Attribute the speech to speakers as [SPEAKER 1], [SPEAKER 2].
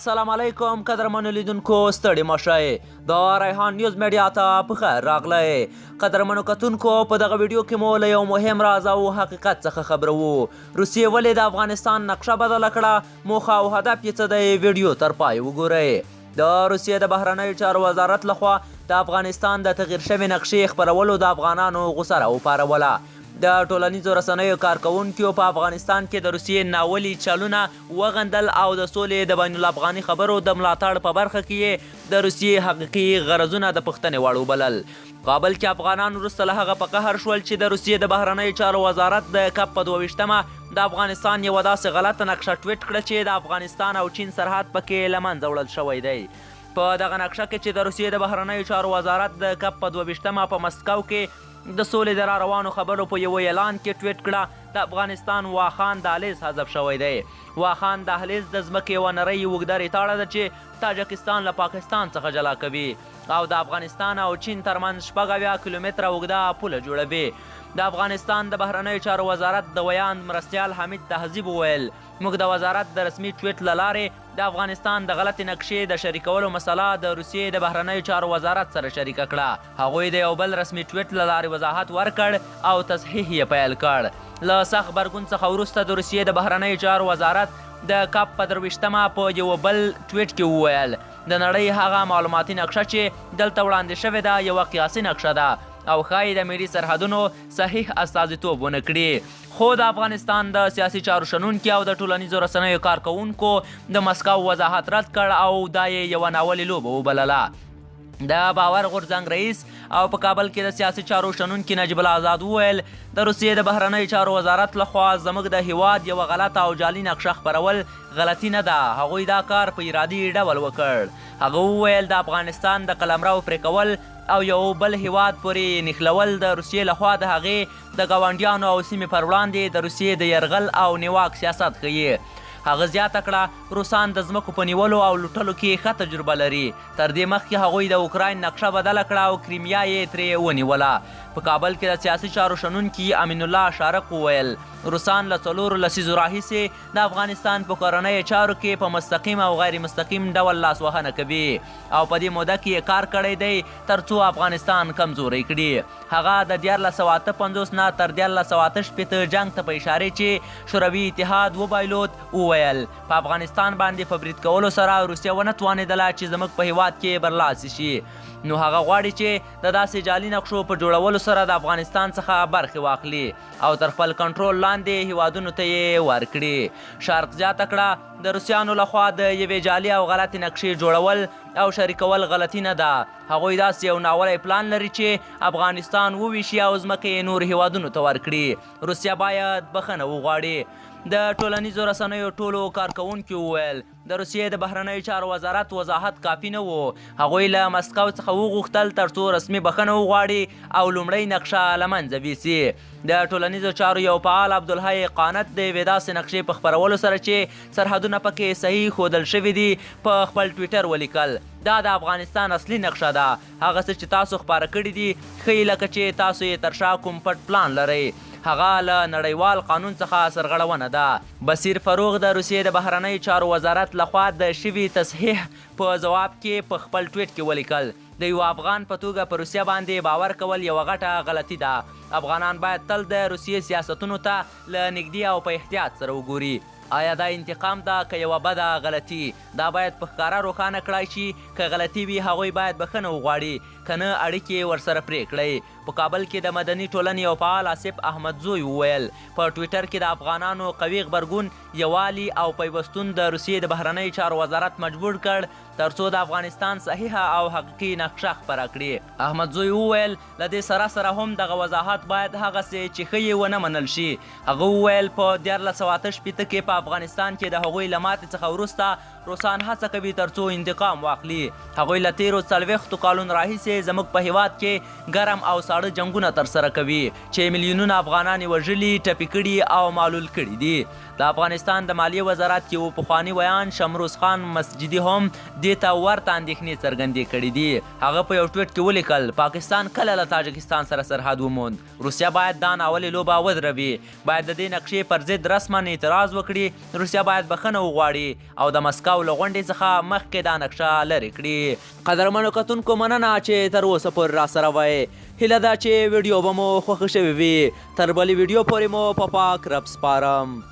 [SPEAKER 1] السلام علیکم قدرمنو لیدونکو ستړي مه شئ د ریحان نیوز میډیا ته په خیر راغلی قدرمنو کتونکو په دغه ویډیو کې مو له یو مهم راز او حقیقت څخه خبرو روسیې ولې د افغانستان نقشه بدله کړه موخه او هدف یې څه دی ویډیو تر پای وګورئ د روسیې د بهرنیو چارو وزارت لخوا د افغانستان د تغییر شوې نقشې خپرولو د افغانانو غوسه راوپاروله د ټولنیزو رسنیو کارکوونکو په افغانستان کې د روسیې ناولي چلونه وغندل او د سولې د بین الافغاني خبرو د ملاتړ په برخه کې د روسیې حقیقي غرضونه د پوښتنې وړ وبلل کابل کې افغانان وروسته له هغه په قهر شول چې د روسیې د بهرنیو چارو وزارت د کپ په 22مه د افغانستان یوه داسې غلطه نقشه ټویټ کړه چې د افغانستان او چین سرحد پکې له منځه وړل شوی دی په دغه نقشه کې چې د روسیې د بهرنیو چارو وزارت د کپ په 22مه په مسکو کې د سولې د روانو خبرو په یو اعلان کې ټویټ کړه د افغانستان واخان دهلیز حذف شوی دی واخان دهلیز د ځمکې یوه نرۍ اوږده ریتاړه ده چې تاجکستان له پاکستان څخه جلا کوي او د افغانستان او چین ترمنځ 80 کیلومتره اوږده پوله جوړوي د افغانستان د بهرنیو چارو وزارت د ویاند مرستیال حمید تهذیب وویل موږ د وزارت د رسمي ټویټ له لارې د افغانستان د غلطې نقشې د شریکولو مسله د روسیې د بهرنیو چارو وزارت سره شریکه کړه هغوی د یو بل رسمي ټویټ له لارې وضاحت ورکړ او تصحیح یې پیل کړ له سخت غبرګون څخه وروسته د روسیې د بهرنیو چارو وزارت د کپ په 23مه په یو بل ټویټ کې وویل د نړۍ هغه معلوماتي نقشه چې دلته وړاندې شوې ده یوه قیاسي نقشه ده او ښایي د ملي سرحدونو صحیح استازیتوب ونه کړي خو د افغانستان د سیاسي چارو شنونکي او د ټولنیزو رسنیو کارکوونکو د مسکو وضاحت رد کړ او دا یې یوه ناولې لوبه وبلله د باور غورځنګ رئیس او په کابل کې د سیاسي چارو شنونکي نجیب الله آزاد وویل د روسیې د بهرنیو چارو وزارت لخوا زموږ د هیواد یوه غلطه او جعلي نقشه خپرول غلطي نه ده هغوی دا کار په ارادي ډول وکړ هغه وویل د افغانستان د قلمرو پرې کول او یو بل هیواد پورې نښلول د روسیې لخوا د هغې د ګاونډیانو او سیمې پر وړاندې د روسیې د یرغل او نیواک سیاست ښیي هغه زیاته کړه روسان د ځمکو په نیولو او لوټلو کې ښه تجربه لري تر دې مخکې هغوی د اوکراین نقشه بدله کړه او کریمیا یې ترې ونیوله په کابل کې د سیاسي چارو شنونکي امین الله شارق وویل روسان له 4 لسیزو راهیسې د افغانستان په کورنیو چارو کې په مستقیم او غیر مستقیم ډول لاسوهنه کوي او په دې موده کې یې کار کړی دی تر څو افغانستان کمزوری کړي هغه د 1458 نه تر 1468 جنګ ته په اشارې چې شوروي اتحاد وبایلود وویل په افغانستان باندې په برید کولو سره روسیه ونه توانېدله چې زموږ په هیواد کې برلاسي شي نو هغه غواړي چې د داسې جعلي نقشو په جوړولو سره د افغانستان څخه برخې واخلي او تر خپل کنټرول لاندې هیوادونو ته یې ورکړي شارق زیاته کړه د روسیانو لخوا د یوې جعلي او غلطې نقشې جوړول او شریکول غلطي نه ده هغوی داسې یو ناولی پلان لري چې افغانستان وویشي او ځمکه یې نور هیوادونو ته ورکړي روسیه باید بخښنه وغواړي د ټولنیزو رسنیو ټولو کارکوونکو وویل د روسیې د بهرنیو چارو وزارت وضاحت کافي نه و هغوی له مسکو څخه وغوښتل تر څو رسمي بخښنه وغواړي او لومړۍ نقشه له منځه ویسي د ټولنیزو چارو یو فعال عبدالحی قانت د یوې داسې نقشې په خپرولو سره چې سرحدونه پکې صحیح ښودل شوي دي په خپل ټویټر ولیکل دا د افغانستان اصلي نقشه ده هغه څه چې تاسو خپاره کړي دي ښیي لکه چې تاسو یې تر شا کوم پټ پلان لرئ هغه له نړیوال قانون څخه سرغړونه ده بصیر فروغ د روسیې د بهرنیو چارو وزارت لخوا د شوي تصحیح په ځواب کې په خپل ټویټ کې ولیکل د یو افغان په توګه په روسیه باندې باور کول یوه غټه غلطي ده افغانان باید تل د روسیې سیاستونو ته له نږدې او په احتیاط سره وګوري آیا دا انتقام ده که یوه بده غلطي دا باید په ښکاره روښانه کړای شي که غلطي وي هغوی باید بخښنه وغواړي که نه اړیکې ورسره پرې کړئ په کابل کې د مدني ټولنې یو فعال آصف احمدزوی وویل په ټویټر کې د افغانانو قوي غبرګون یووالي او پیوستون د روسیې د بهرنیو چارو وزارت مجبور کړ تر څو د افغانستان صحیحه او حقیقي نقشه خپره کړي احمدزوی وویل له دې سره هم دغه وضاحت باید هغسې چې ښه یې ونه منل شي هغه وویل په 1488 کې په افغانستان کې د هغوی له ماتې څخه وروسته روسان هڅه کوي تر څو انتقام واخلي هغوی له تیرو 40 کالونو راهیسې زموږ په هیواد کې ګرم او ساړه جنګونه ترسره کوي چې میلیونونه افغانان یې وژلي ټپي کړي او معلول کړي دي د افغانستان د مالیې وزارت یو پخوانی ویان شمروز خان مسجدي هم دې ته ورته اندېښنې څرګندې کړي دي. هغه په یو ټویټ کې ولیکل پاکستان کله له تاجکستان سره سرحد وموند. روسیه باید دا ناولې لوبه ودروي، باید د دې نقشې پر ضد رسما اعتراض وکړي. روسیه باید بخښنه وغواړي او د مسکو له غونډې څخه مخکې دا نقشه لرې کړي. قدرمنو کتونکو مننه چې تر اوسه پورې راسره وئ. هیله ده چې ویډیو به مو خوښه شوې وي. تر بلې ویډیو پورې مو په پاک رب سپارم.